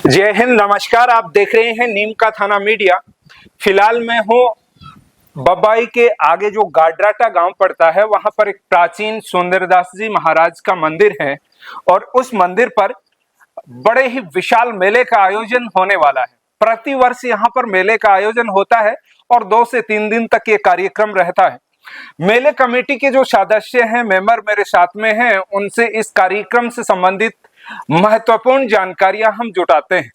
जय हिंद, नमस्कार। आप देख रहे हैं नीम का थाना मीडिया। फिलहाल मैं हूँ बबाई के आगे जो गाडराटा गांव पड़ता है, वहां पर एक प्राचीन सुंदरदास जी महाराज का मंदिर है और उस मंदिर पर बड़े ही विशाल मेले का आयोजन होने वाला है। प्रतिवर्ष यहाँ पर मेले का आयोजन होता है और 2 से 3 दिन तक ये कार्यक्रम रहता है। मेले कमेटी के जो सदस्य हैं, मेंबर मेरे साथ में हैं, उनसे इस कार्यक्रम से संबंधित महत्वपूर्ण जानकारियां हम जुटाते हैं।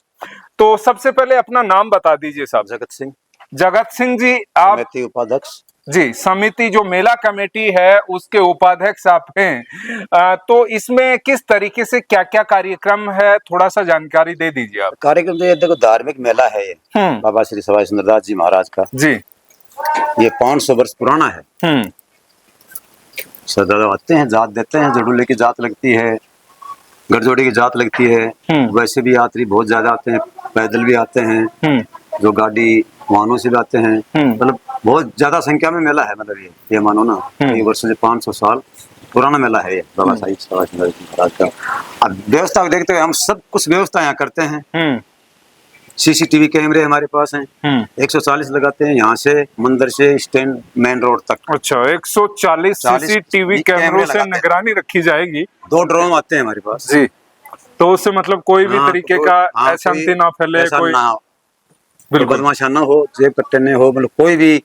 तो सबसे पहले अपना नाम बता दीजिए साहब। जगत सिंह जी, आप समिति उपाध्यक्ष जी, समिति जो मेला कमेटी है उसके उपाध्यक्ष आप हैं। तो इसमें किस तरीके से क्या क्या कार्यक्रम है, थोड़ा सा जानकारी दे दीजिए आप। कार्यक्रम तो ये देखो, धार्मिक मेला है ये बाबा श्री सवाई सुंदरदास जी महाराज का जी। ये 500 वर्ष पुराना है। श्रद्धालु आते हैं, जात देते हैं, जडूले की जात लगती है, गठजोड़ी की जात लगती है। वैसे भी यात्री बहुत ज्यादा आते हैं, पैदल भी आते हैं, जो गाड़ी वाहनों से भी आते हैं। मतलब बहुत ज्यादा संख्या में मेला है। मतलब ये मानो ना, ये वर्षों से 500 साल पुराना मेला है ये बाबा साहिब सवाई सुंदरदास जी महाराज का। अब व्यवस्था देखते हुए हम सब कुछ व्यवस्था यहाँ करते हैं। सीसीटीवी कैमरे हमारे पास हैं, 140 लगाते हैं यहाँ से मंदिर से स्टैंड मेन रोड तक। अच्छा, 140 सीसीटीवी कैमरों से निगरानी रखी जाएगी। 2 ड्रोन आते हैं हमारे पास जी। तो उससे मतलब कोई भी तरीके का अशांति ना फैले, कोई ना हो, बदमाशा ना हो, जेब कट्टे नहीं हो, मतलब कोई भी।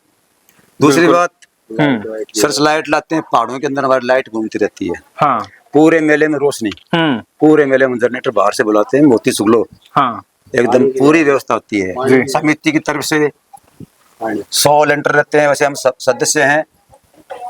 दूसरी बात, सर्च लाइट लाते हैं, पहाड़ों के अंदर हमारी लाइट घूमती रहती है। हाँ। पूरे मेले में रोशनी, पूरे मेले में जनरेटर बाहर से बुलाते हैं, मोती सुगलो। हाँ। एकदम पूरी व्यवस्था होती है। समिति की तरफ से 100 लेंटर रहते हैं। वैसे हम सदस्य हैं,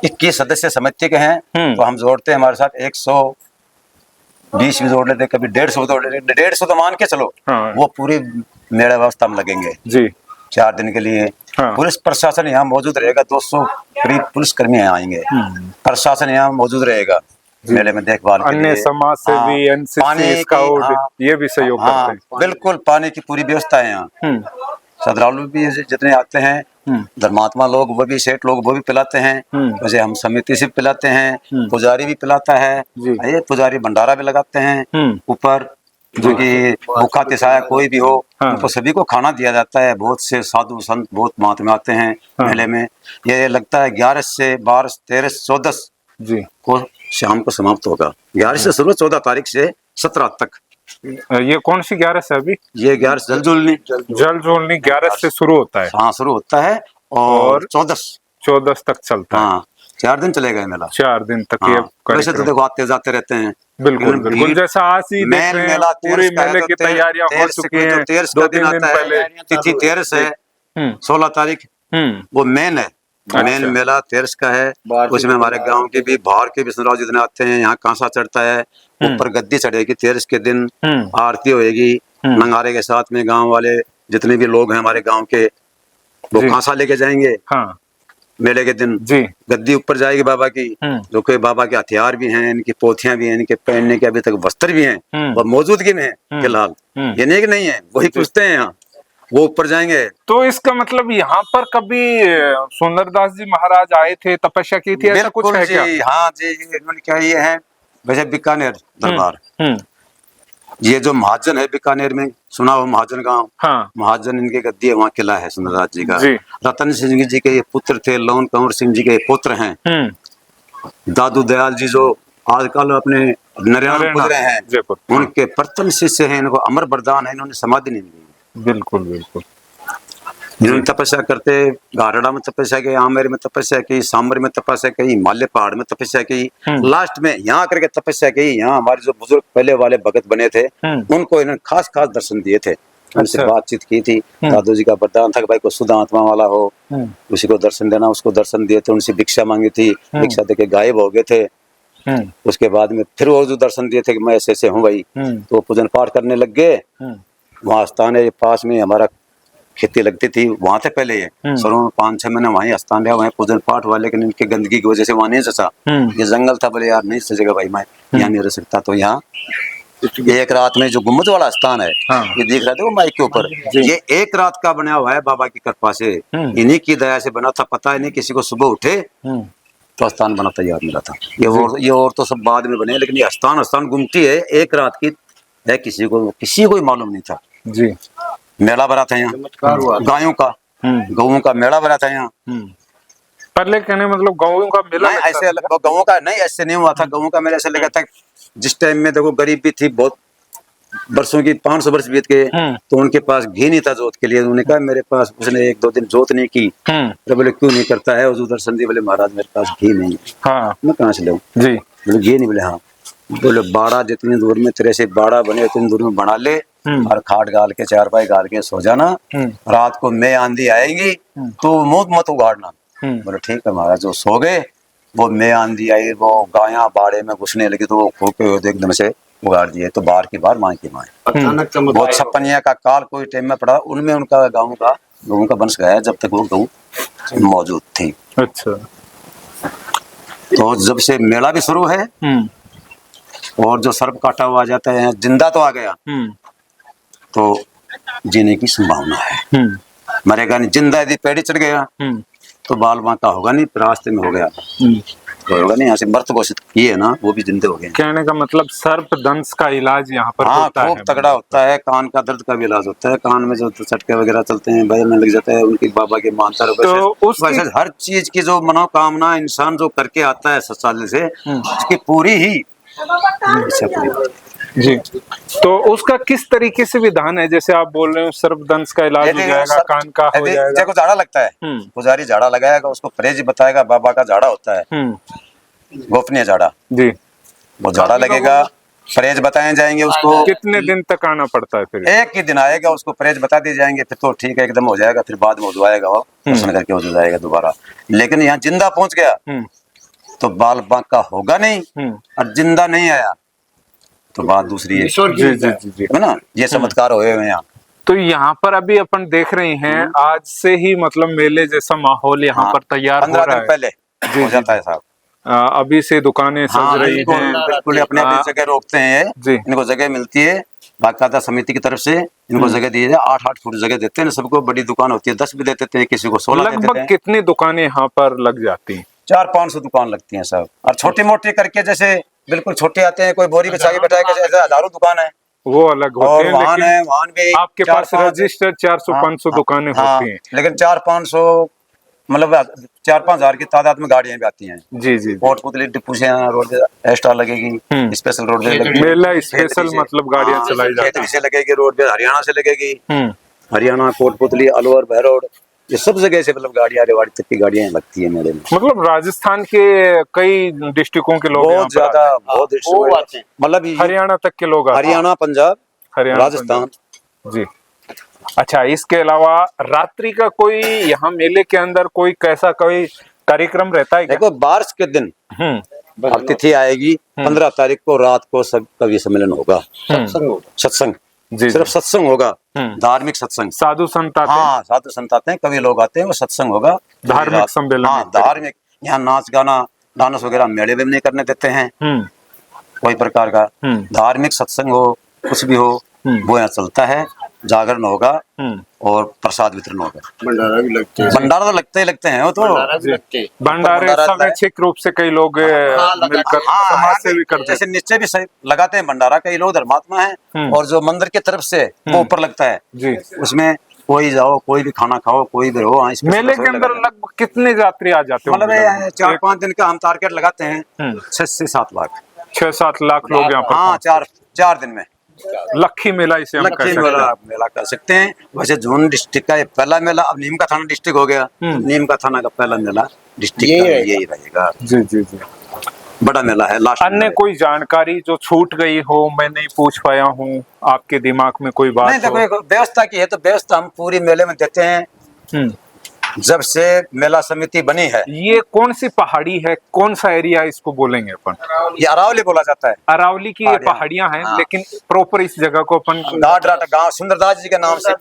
21 सदस्य समिति के हैं, तो हम जोड़ते हैं हमारे साथ 120 भी जोड़ लेते हैं, कभी 150 जोड़ लेते हैं। 150 तो मान के चलो। हाँ। वो पूरी मेला व्यवस्था में लगेंगे जी, 4 दिन के लिए। हाँ। पुलिस प्रशासन यहाँ मौजूद रहेगा, 200 करीब पुलिसकर्मी यहाँ आएंगे। प्रशासन यहाँ मौजूद रहेगा मेले में देखभाल के लिए। अन्य समाज से भी, एनसीसी, स्काउट, ये भी सहयोग करते हैं। बिल्कुल, पानी की पूरी व्यवस्था है यहाँ। श्रद्धालु भी जितने आते हैं, धर्मात्मा लोग, वो भी सेठ लोग, वो भी पिलाते हैं। वैसे हम समिति से पिलाते हैं, पुजारी भी पिलाता है। ये पुजारी भंडारा भी लगाते हैं ऊपर, जो कि भूखा तिसाया कोई भी हो, उनको सभी को खाना दिया जाता है। बहुत से साधु संत, बहुत महात्मा आते हैं मेले में। ये लगता है 11 से 12, 13, 14 जी को शाम को समाप्त होगा। 11 से शुरू, 14 तारीख से 17 तक। ये कौन सी 11 से? अभी ये 11 जलजोलनी 11 से शुरू होता है। हाँ, शुरू होता है और 14 तक चलता है। 4 दिन चलेगा ये मेला। 4 दिन तक। ये वैसे तो देखो आते जाते रहते हैं। बिल्कुल बिल्कुल, जैसा आज ही देख रहे हैं, पूरी मेले की तैयारियां हो चुकी हैं। 2-3 दिन पहले तिथि 13 है, 16 तारीख वो मेन है। मेन मेला 13 का है। उसमें हमारे गांव के भी, बाहर के भी सुनराव जितने आते हैं। यहाँ कांसा चढ़ता है, ऊपर गद्दी चढ़ेगी 13 के दिन, आरती होएगी नंगारे के साथ में। गांव वाले जितने भी लोग हैं हमारे गांव के, वो कांसा लेके जाएंगे। हाँ। मेले के दिन जी गद्दी ऊपर जाएगी बाबा की। जो कि बाबा के हथियार भी हैं, इनकी पोथियां भी हैं, इनके पहनने के अभी तक वस्त्र भी हैं और मौजूदगी में है फिलहाल। ये नहीं कि नहीं है, वही पूछते हैं यहाँ, वो ऊपर जाएंगे। तो इसका मतलब यहाँ पर कभी सुंदरदास जी महाराज आए थे, तपस्या की थी, ऐसा कुछ है क्या? हाँ जी, इन्होंने क्या, ये है वैसे बीकानेर दरबार। ये जो महाजन है बीकानेर में, सुना हो महाजन गांव। हाँ। महाजन इनके गद्दी है, वहाँ किला है सुंदरदास जी का। रतन सिंह जी के ये पुत्र थे, लौन कंवर सिंह जी के पुत्र हैं। दादू दयाल जी जो आजकल अपने नरेंद्र गुजरे हैं, उनके प्रथम शिष्य हैं। इनको अमर वरदान है, इन्होंने समाधि नहीं दी। बिल्कुल बिल्कुल। इन्होंने तपस्या करते, गारड़ा में तपस्या की, आमेर में तपस्या की, सांबर में तपस्या की, हिमालय पहाड़ में तपस्या की, लास्ट में यहाँ करके तपस्या की। यहाँ हमारे जो बुजुर्ग पहले वाले भगत बने थे, उनको इन्होंने खास खास दर्शन दिए थे। उनसे बातचीत की थी। दादू जी का वरदान था कि भाई को शुद्ध आत्मा वाला हो, उसी को दर्शन देना। उसको दर्शन दिए थे, उनसे भिक्षा मांगी थी, भिक्षा देके गायब हो गए थे। उसके बाद में फिर वो जो दर्शन दिए थे कि मैं ऐसे ऐसे हूँ भाई, तो पूजन पाठ करने लग गए। वहाँ स्थान है पास में, हमारा खेती लगती थी वहां से पहले। ये सरों में 5-6 महीने वहीं स्थान रहा, वहीं पूजन पाठ हुआ। लेकिन इनकी गंदगी की वजह से वहां नहीं सचा। ये जंगल था, बोले यार नहीं सचेगा भाई, मैं यहाँ नहीं रह सकता। तो यहाँ एक रात में जो गुम्बद वाला स्थान है, ये देख रहे थे वो माइक के ऊपर, ये एक रात का बना हुआ है बाबा की कृपा से, इन्हीं की दया से बना था। पता ही नहीं किसी को, सुबह उठे तो स्थान बना तैयार मिला था। ये और तो सब बाद में बने, लेकिन ये स्थान गुमटी है, एक रात की है, किसी को मालूम नहीं था। जी। मेला भरा था यहाँ गायों का, गऊओं का मेला भरा था यहाँ। पहले कहने मतलब गौओं का मेला नहीं लगता ऐसे था? गऊं का नहीं, ऐसे नहीं हुआ था। गऊं का मेला ऐसे लगा था जिस टाइम में देखो गरीबी थी बहुत, वर्षों की 500 वर्ष बीत गए, तो उनके पास घी नहीं था जोत के लिए। उन्होंने कहा मेरे पास, उसने 1-2 दिन जोत नहीं की, तो बोले क्यों नहीं करता है? उस दर्शन दी, बोले महाराज मेरे पास घी नहीं है। हाँ। मैं कहाँ से लाऊं? जी। बोले घी नहीं? बोले हाँ। बोले बाड़ा जितनी दूर में तेरे से बाड़ा बने उतनी दूर में बना ले, और खाट गाल के चारपाई गाल के सो जाना, रात को मैं आंधी आएगी तो मुंह मत उगाड़ना। बोले ठीक है महाराज। जो सो गए, वो मैं आंधी आई, वो गायां बाड़े में घुसने लगी, तो वो खोके एकदम से उगाड़ दिए। तो बाहर की बार, माँ की माँ। बहुत छप्पनिया का काल कोई टाइम में पड़ा, उनमें उनका गऊ का वंश गया जब तक वो गऊ मौजूद थी। अच्छा। तो जब से मेला भी शुरू है, और जो सर्प काटा हुआ जाता है, जिंदा तो आ गया तो जीने की संभावना है। मरेगा नहीं। जिंदा यदि पेड़ी चढ़ गया तो बाल बांका होगा नहीं, रास्ते में हो गया तो होगा नहीं। यहाँ से मृत घोषित किए ना, वो भी जिंदे हो गए। कहने का मतलब सर्प दंश का इलाज यहाँ पर होता है? खूब तगड़ा होता है। कान का दर्द का भी इलाज होता है। कान में जो चटके वगैरह चलते हैं, बैल में लग जाता है, उनकी बाबा की मानता है। तो वैसे हर चीज की जो मनोकामना इंसान जो करके आता है शौचालय से, उसकी पूरी ही जी। तो उसका किस तरीके से विधान है? जैसे आप बोल रहे हो सर्पदंश का इलाज हो जाएगा, कान का हो जाएगा। को झाड़ा लगता है, पुजारी झाड़ा लगाएगा, उसको परहेज बताएगा। बाबा का झाड़ा होता है, गोपनीय झाड़ा जी। वो झाड़ा लगेगा, परहेज बताए जाएंगे उसको। कितने दिन तक आना पड़ता है? फिर एक ही दिन आएगा, उसको परहेज बता दिए जाएंगे, फिर तो ठीक है एकदम हो जाएगा। फिर बाद में हो जाएगा, वो दर्शन करके हो जाएगा दोबारा। लेकिन यहाँ जिंदा पहुंच गया तो बाल बांका होगा नहीं, और जिंदा नहीं आया तो बात दूसरी है। जी, है ना? ये चमत्कार हुए हैं यहाँ। तो यहाँ पर अभी अपन देख रहे हैं, आज से ही मतलब मेले जैसा माहौल यहाँ पर तैयार हो रहा है। 15 दिन पहले हो जाता है साहब। अभी से दुकानें सज रही हैं। बिल्कुल अपने जगह रोकते हैं जी। इनको जगह मिलती है बाकायदा समिति की तरफ से, इनको जगह दी है। 8-8 फुट जगह देते हैं सबको। बड़ी दुकान होती है 10 भी दे देते हैं, किसी को 16 देते हैं। लगभग कितनी दुकानें यहाँ पर लग जाती हैं? 400-500 दुकान लगती हैं सब। और छोटी मोटी करके, जैसे बिल्कुल छोटे आते हैं, कोई बोरी बिछा के बैठाएगा, जैसे हजारों दुकान है, वो अलग होते हैं। वाहन है, वाहन भी आपके पास रजिस्टर 400-500 दुकानें होती हैं। लेकिन 400-500 मतलब 4-5 हजार की तादाद में गाड़ियां भी आती हैं। जी जी। कोटपुतली डिपू से रोड एक्स्ट्रा लगेगी, स्पेशल रोड मेला स्पेशल मतलब गाड़ियां चलाई जाती हैं। से लगेगी रोड पे, हरियाणा से लगेगी, हरियाणा, कोटपुतली, अलवर, बहरोड, ये सब जगह से मतलब गाड़ियां, रेवाड़ी तक की गाड़ियां लगती है मेले में। मतलब राजस्थान के कई डिस्ट्रिक्टों के लोग बहुत ज्यादा, बहुत मतलब हरियाणा तक के लोग, हरियाणा, पंजाब, राजस्थान जी। अच्छा, इसके अलावा रात्रि का कोई यहाँ मेले के अंदर कोई कैसा कोई कार्यक्रम रहता है क्या? देखो बारिश के दिन अब तिथि आएगी 15 तारीख को रात को सब कवि सम्मेलन होगा, सत्संग जी, सिर्फ सत्संग होगा, धार्मिक सत्संग। साधु संत आते हैं, हाँ साधु संत आते हैं, कवि लोग आते हैं, वो सत्संग होगा, धार्मिक सम्मेलन। हाँ धार्मिक। यहाँ नाच गाना, डांस वगैरह मेले में नहीं करने देते हैं कोई प्रकार का। धार्मिक सत्संग हो, कुछ भी हो, वो यहाँ चलता है। जागरण होगा और प्रसाद वितरण होगा। भंडारा भी लगते हैं, भंडारा तो लगते हैं वो तो भंडारे स्वैच्छिक रूप से कई लोग मिलकर समाज सेवी करते हैं। जैसे नीचे भी लगाते हैं भंडारा, कई लोग धर्मात्मा हैं, और जो मंदिर की तरफ से वो ऊपर लगता है जी। उसमें कोई जाओ, कोई भी खाना खाओ, कोई भी रहो। मेले के अंदर लगभग कितने यात्री आ जाते हैं? मतलब 4-5 दिन का हम टारगेट लगाते हैं, 6 से 7 लाख, 6-7 लाख लोग यहाँ पर। हाँ 4 दिन में लक्खी मेला इसे हम मेला कर सकते हैं। वैसे झुंझुनू डिस्ट्रिक्ट का ये पहला मेला, अब नीम का थाना डिस्ट्रिक्ट हो गया, नीम का थाना का पहला मेला डिस्ट्रिक्ट का यही रहेगा। जी जी जी, बड़ा मेला है। लास्ट अन्य कोई जानकारी जो छूट गई हो, मैं नहीं पूछ पाया हूँ, आपके दिमाग में कोई बात? नहीं, देखो व्यवस्था की है तो व्यवस्था हम पूरी मेले में देते हैं। जब से मेला समिति बनी है। ये कौन सी पहाड़ी है, कौन सा एरिया इसको बोलेंगे अपन? ये अरावली बोला जाता है। अरावली की ये पहाड़ियां हैं, हाँ। लेकिन प्रॉपर इस जगह को अपन गाडराटा गांव सुंदरदास जी के नाम से,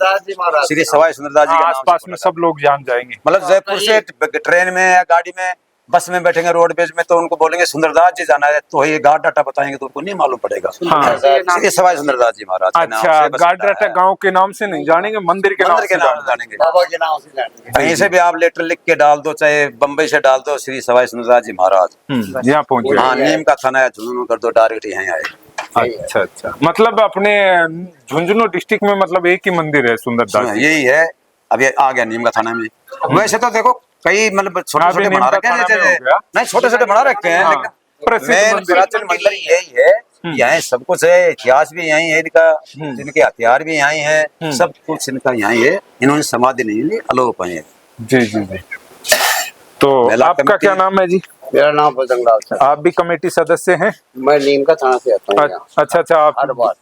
श्री सवाई सुंदरदास जी के आसपास में सब लोग जान जाएंगे। मतलब जयपुर से ट्रेन में या गाड़ी में, बस में बैठेंगे रोडवेज में, तो उनको बोलेंगे सुंदरदास जी जाना है, तो ये गाडराटा बताएंगे तो उनको नहीं मालूम पड़ेगा। हाँ। श्री सवाई सुंदरदास जी महाराज। अच्छा, गाडराटा गांव के नाम से नहीं जानेंगे, मंदिर के नाम जानेंगे, बाबा के नाम से जानेंगे। कहीं से भी आप लेटर लिख के डाल दो, चाहे बम्बई से डाल दो, श्री सवाई सुंदरदास जी महाराज, यहाँ पहुंचे। हाँ, नीम का थाना है, झुंझुनू कर दो, डायरेक्ट यहाँ आएगा। अच्छा अच्छा, मतलब अपने झुंझुनू डिस्ट्रिक्ट में मतलब एक ही मंदिर है सुंदरदास जी। यही है। अब ये आ गया नीम का थाना में। वैसे तो देखो कई मतलब छोटे अभी छोटे नीम बना का रखे हैं, थाना में हो गया। नहीं छोटे छोटे बना रखे हैं, हाँ, लेकिन प्रसिद्ध मेन मंदिर। प्राचीन मंदिर यही है। यहाँ सब कुछ है, इतिहास भी यही है इनका, इनके हथियार भी यही है, सब कुछ इनका यही है। इन्होंने समाधि नहीं ली, अलोप है। जी जी जी। तो मेला आपका कमेटी- क्या नाम है जी? मेरा नाम बजरंग लाल सर। आप भी कमेटी सदस्य हैं? मैं नीम का थाना से आता हूँ यहाँ। अच्छा अच्छा, आप हर बार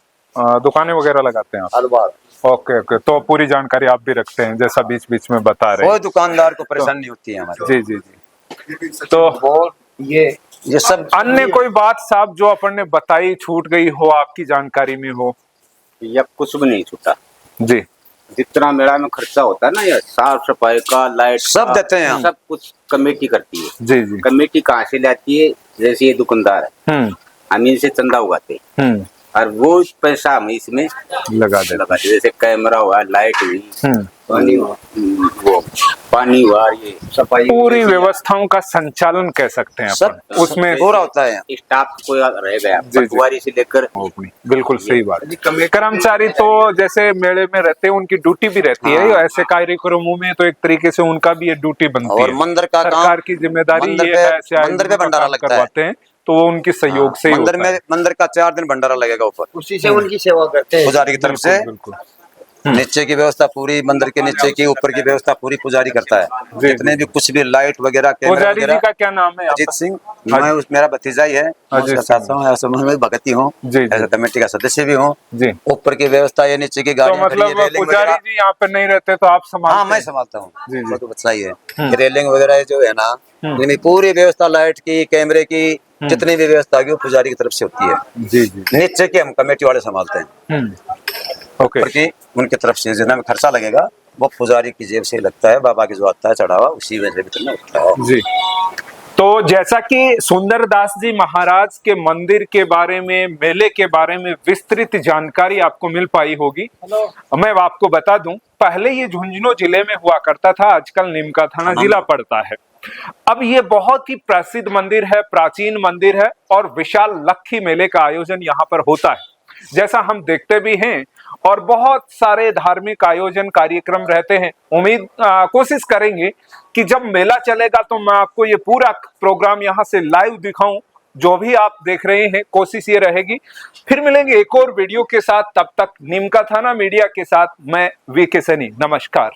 दुकानें वगैरह लगाते हैं आप? हर बार। ओके ओके, तो पूरी जानकारी आप भी रखते हैं जैसा बीच बीच में बता रहे कोई हैं। दुकानदार को परेशानी नहीं होती है हमारे। जी जी जी। तो और ये सब अन्य कोई बात साहब जो अपन ने बताई छूट गई हो, आपकी जानकारी में हो? या कुछ भी नहीं छूटा। जी जितना मेला में खर्चा होता है ना, ये साफ सफाई का, लाइट सब का, देते हैं हम। सब कुछ कमेटी करती है। जी जी। कमेटी कहाँ से लाती है? जैसे ये दुकानदार है, हम इनसे चंदा उगाते हैं और वो पैसा हम इसमें लगा देते हैं। जैसे कैमरा हुआ, लाइट हुई, पानी वो पानी हुआ, ये सफाई, पूरी व्यवस्थाओं का संचालन कह सकते हैं सब अपन उसमें। पूरा होता है। स्टाफ कोई रह गया, जी, जी। पटवारी से लेकर। बिल्कुल सही बात। कर्मचारी तो जैसे मेले में रहते हैं, उनकी ड्यूटी भी रहती है। हाँ। ऐसे कार्यक्रमों में तो एक तरीके से उनका भी ये ड्यूटी बनती और है। मंदिर का काम, सरकार की जिम्मेदारी मंदिर ये पे- है, ऐसे मंदिर पे आयोजनों का भंडारा काम लगता है। करवाते हैं तो वो उनके सहयोग से ही मंदिर होता है। में मंदिर का 4 दिन भंडारा लगेगा ऊपर उसी से उनकी सेवा करते हैं पुजारी की तरफ से। बिल्कुल। नीचे की व्यवस्था पूरी, मंदिर के नीचे की ऊपर की व्यवस्था पूरी पुजारी करता है। जी, जितने भी कुछ भी लाइट वगैरह, कैमरा पुजारी जी वगैरह। का क्या नाम है? अजीत सिंह, मैं मेरा भतीजा ही है। मैं अजीत उसका सिंह। साथ हूँ, ऐसा मैं भगत ही हूँ, जी, जी। ऐसा कमेटी का सदस्य भी हूँ। जी। ऊपर की व्यवस्था ये, नीचे की तो गाड़ियाँ खड़ी है, मतलब रेलिंग पुजारी वगैरह। जी यहाँ पे नहीं रहते तो आप संभालते हाँ मैं हैं? संभालता हूँ, जी, जी। वो तो बच्चा ही है। ये रेलिंग वगैरह जो है ना, इनकी पूरी व्यवस्था लाइट की, कैमरे की, जितनी भी व्यवस्था होगी वो पुजारी की तरफ से होती है। जी जी। नीचे की हम कमेटी वाले संभालते हैं। ओके। ऊपर की उनकी तरफ से जितना भी खर्चा लगेगा वो पुजारी की जेब से लगता है। बाबा की जो आता है चढ़ावा, उसी में से भी होता है। जी। तो जैसा कि सुंदरदास जी महाराज के मंदिर के बारे में, मेले के बारे में विस्तृत जानकारी आपको मिल पाई होगी। मैं आपको बता दूं, पहले ये झुंझुनू जिले में हुआ करता था, आजकल नीमका थाना जिला पड़ता है। अब ये बहुत ही प्रसिद्ध मंदिर है, प्राचीन मंदिर है और विशाल लक्खी मेले का आयोजन यहाँ पर होता है, जैसा हम देखते भी हैं। और बहुत सारे धार्मिक आयोजन कार्यक्रम रहते हैं। कोशिश करेंगे कि जब मेला चलेगा तो मैं आपको ये पूरा प्रोग्राम यहाँ से लाइव दिखाऊं, जो भी आप देख रहे हैं। कोशिश ये रहेगी। फिर मिलेंगे एक और वीडियो के साथ, तब तक नीमका थाना मीडिया के साथ मैं वीके सैनी। नमस्कार।